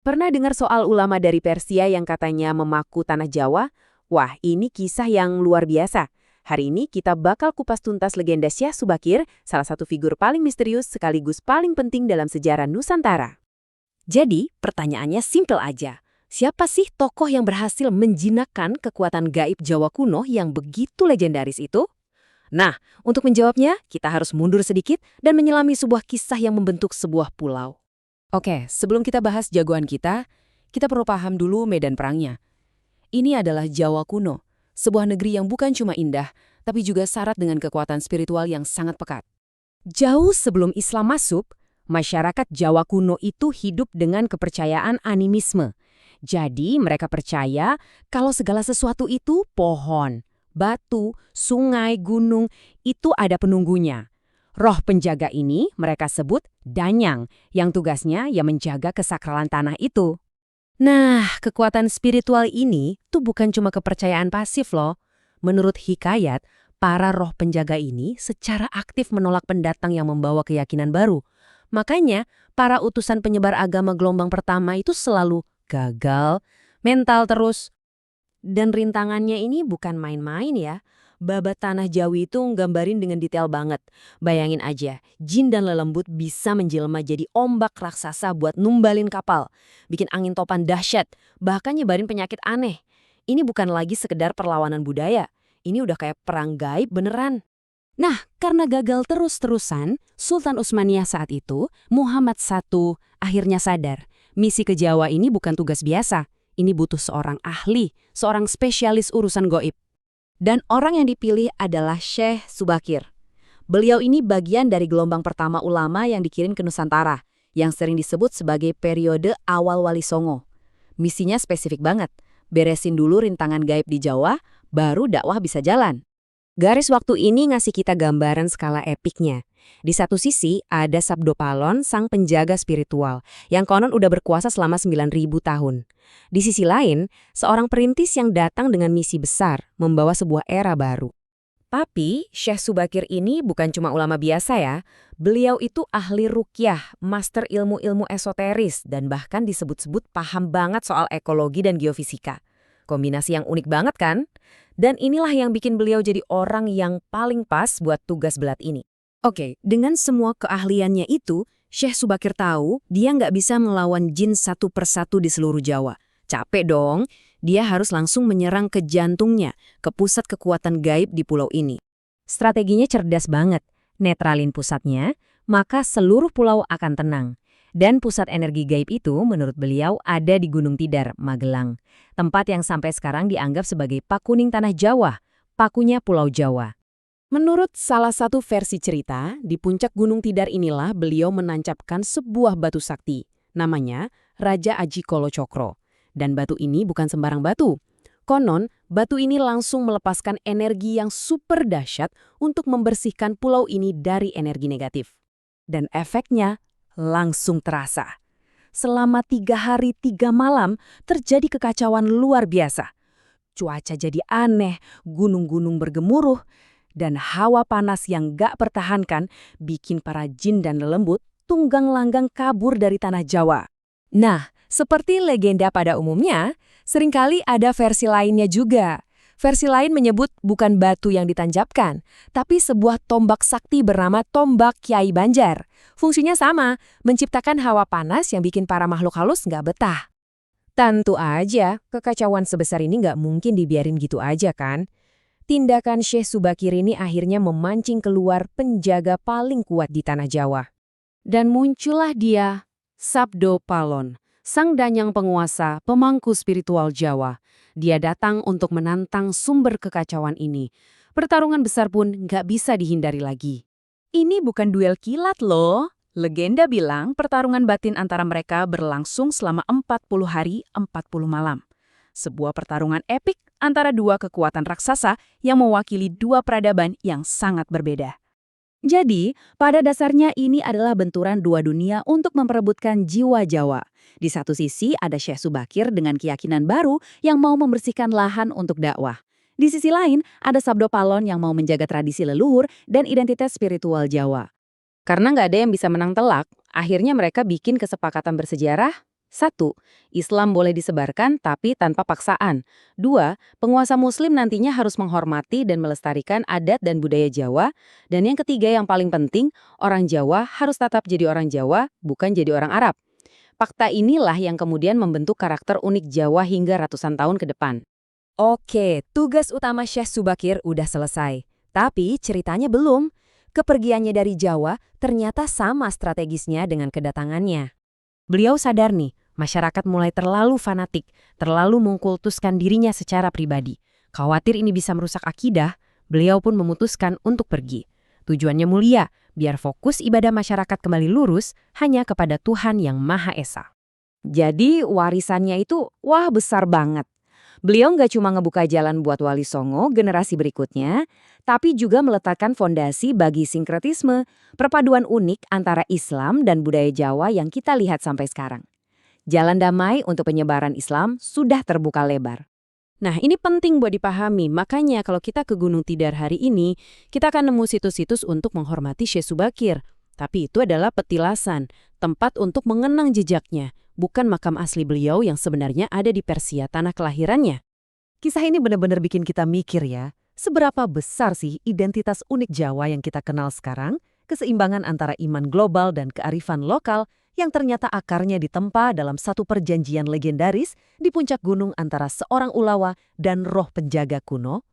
Pernah dengar soal ulama dari Persia yang katanya memaku tanah Jawa? Wah, ini kisah yang luar biasa. Hari ini kita bakal kupas tuntas legenda Syekh Subakir, salah satu figur paling misterius sekaligus paling penting dalam sejarah Nusantara. Jadi, pertanyaannya simpel aja. Siapa sih tokoh yang berhasil menjinakkan kekuatan gaib Jawa kuno yang begitu legendaris itu? Nah, untuk menjawabnya, kita harus mundur sedikit dan menyelami sebuah kisah yang membentuk sebuah pulau. Oke, sebelum kita bahas jagoan kita perlu paham dulu medan perangnya. Ini adalah Jawa kuno, sebuah negeri yang bukan cuma indah, tapi juga syarat dengan kekuatan spiritual yang sangat pekat. Jauh sebelum Islam masuk, masyarakat Jawa kuno itu hidup dengan kepercayaan animisme. Jadi mereka percaya kalau segala sesuatu itu pohon, batu, sungai, gunung, itu ada penunggunya. Roh penjaga ini mereka sebut danyang, yang tugasnya ya menjaga kesakralan tanah itu. Nah, kekuatan spiritual ini tuh bukan cuma kepercayaan pasif loh. Menurut hikayat, para roh penjaga ini secara aktif menolak pendatang yang membawa keyakinan baru. Makanya, para utusan penyebar agama gelombang pertama itu selalu gagal, mental terus. Dan rintangannya ini bukan main-main ya. Babat Tanah Jawi itu nggambarin dengan detail banget. Bayangin aja, jin dan lelembut bisa menjelma jadi ombak raksasa buat numbalin kapal. Bikin angin topan dahsyat, bahkan nyebarin penyakit aneh. Ini bukan lagi sekedar perlawanan budaya. Ini udah kayak perang gaib beneran. Nah, karena gagal terus-terusan, Sultan Utsmaniyah saat itu, Muhammad I, akhirnya sadar. Misi ke Jawa ini bukan tugas biasa. Ini butuh seorang ahli, seorang spesialis urusan goib. Dan orang yang dipilih adalah Syekh Subakir. Beliau ini bagian dari gelombang pertama ulama yang dikirim ke Nusantara, yang sering disebut sebagai periode awal Wali Songo. Misinya spesifik banget, beresin dulu rintangan gaib di Jawa, baru dakwah bisa jalan. Garis waktu ini ngasih kita gambaran skala epiknya. Di satu sisi ada Sabdopalon, sang penjaga spiritual, yang konon udah berkuasa selama 9.000 tahun. Di sisi lain, seorang perintis yang datang dengan misi besar, membawa sebuah era baru. Tapi, Syekh Subakir ini bukan cuma ulama biasa ya. Beliau itu ahli ruqyah, master ilmu-ilmu esoteris, dan bahkan disebut-sebut paham banget soal ekologi dan geofisika. Kombinasi yang unik banget kan? Dan inilah yang bikin beliau jadi orang yang paling pas buat tugas belat ini. Oke, dengan semua keahliannya itu, Syekh Subakir tahu dia nggak bisa melawan jin satu persatu di seluruh Jawa. Capek dong, dia harus langsung menyerang ke jantungnya, ke pusat kekuatan gaib di pulau ini. Strateginya cerdas banget, netralin pusatnya, maka seluruh pulau akan tenang. Dan pusat energi gaib itu menurut beliau ada di Gunung Tidar, Magelang. Tempat yang sampai sekarang dianggap sebagai pakuning tanah Jawa, pakunya Pulau Jawa. Menurut salah satu versi cerita, di puncak Gunung Tidar inilah beliau menancapkan sebuah batu sakti. Namanya Raja Aji Kolo Cokro. Dan batu ini bukan sembarang batu. Konon, batu ini langsung melepaskan energi yang super dahsyat untuk membersihkan pulau ini dari energi negatif. Dan efeknya langsung terasa. Selama 3 hari 3 malam terjadi kekacauan luar biasa. Cuaca jadi aneh, gunung-gunung bergemuruh, dan hawa panas yang gak pertahankan bikin para jin dan lelembut tunggang-langgang kabur dari tanah Jawa. Nah, seperti legenda pada umumnya, seringkali ada versi lainnya juga. Versi lain menyebut bukan batu yang ditancapkan, tapi sebuah tombak sakti bernama Tombak Kyai Banjar. Fungsinya sama, menciptakan hawa panas yang bikin para makhluk halus nggak betah. Tentu aja, kekacauan sebesar ini nggak mungkin dibiarin gitu aja kan? Tindakan Syekh Subakir ini akhirnya memancing keluar penjaga paling kuat di tanah Jawa. Dan muncullah dia, Sabdopalon, sang danyang penguasa, pemangku spiritual Jawa. Dia datang untuk menantang sumber kekacauan ini. Pertarungan besar pun nggak bisa dihindari lagi. Ini bukan duel kilat loh. Legenda bilang pertarungan batin antara mereka berlangsung selama 40 hari 40 malam. Sebuah pertarungan epik antara dua kekuatan raksasa yang mewakili dua peradaban yang sangat berbeda. Jadi, pada dasarnya ini adalah benturan dua dunia untuk memperebutkan jiwa Jawa. Di satu sisi ada Syekh Subakir dengan keyakinan baru yang mau membersihkan lahan untuk dakwah. Di sisi lain, ada Sabdopalon yang mau menjaga tradisi leluhur dan identitas spiritual Jawa. Karena nggak ada yang bisa menang telak, akhirnya mereka bikin kesepakatan bersejarah. 1. Islam boleh disebarkan tapi tanpa paksaan. 2. Penguasa muslim nantinya harus menghormati dan melestarikan adat dan budaya Jawa. Dan yang ketiga yang paling penting, orang Jawa harus tetap jadi orang Jawa, bukan jadi orang Arab. Fakta inilah yang kemudian membentuk karakter unik Jawa hingga ratusan tahun ke depan. Oke, tugas utama Syekh Subakir udah selesai. Tapi ceritanya belum. Kepergiannya dari Jawa ternyata sama strategisnya dengan kedatangannya. Beliau sadar nih, masyarakat mulai terlalu fanatik, terlalu mengkultuskan dirinya secara pribadi. Khawatir ini bisa merusak akidah, beliau pun memutuskan untuk pergi. Tujuannya mulia, biar fokus ibadah masyarakat kembali lurus hanya kepada Tuhan Yang Maha Esa. Jadi warisannya itu besar banget. Beliau nggak cuma ngebuka jalan buat Wali Songo generasi berikutnya, tapi juga meletakkan fondasi bagi sinkretisme, perpaduan unik antara Islam dan budaya Jawa yang kita lihat sampai sekarang. Jalan damai untuk penyebaran Islam sudah terbuka lebar. Nah, ini penting buat dipahami. Makanya kalau kita ke Gunung Tidar hari ini, kita akan nemu situs-situs untuk menghormati Syekh Subakir. Tapi itu adalah petilasan, tempat untuk mengenang jejaknya, bukan makam asli beliau yang sebenarnya ada di Persia, tanah kelahirannya. Kisah ini benar-benar bikin kita mikir ya, seberapa besar sih identitas unik Jawa yang kita kenal sekarang, keseimbangan antara iman global dan kearifan lokal yang ternyata akarnya ditempa dalam satu perjanjian legendaris di puncak gunung antara seorang Ulawa dan roh penjaga kuno?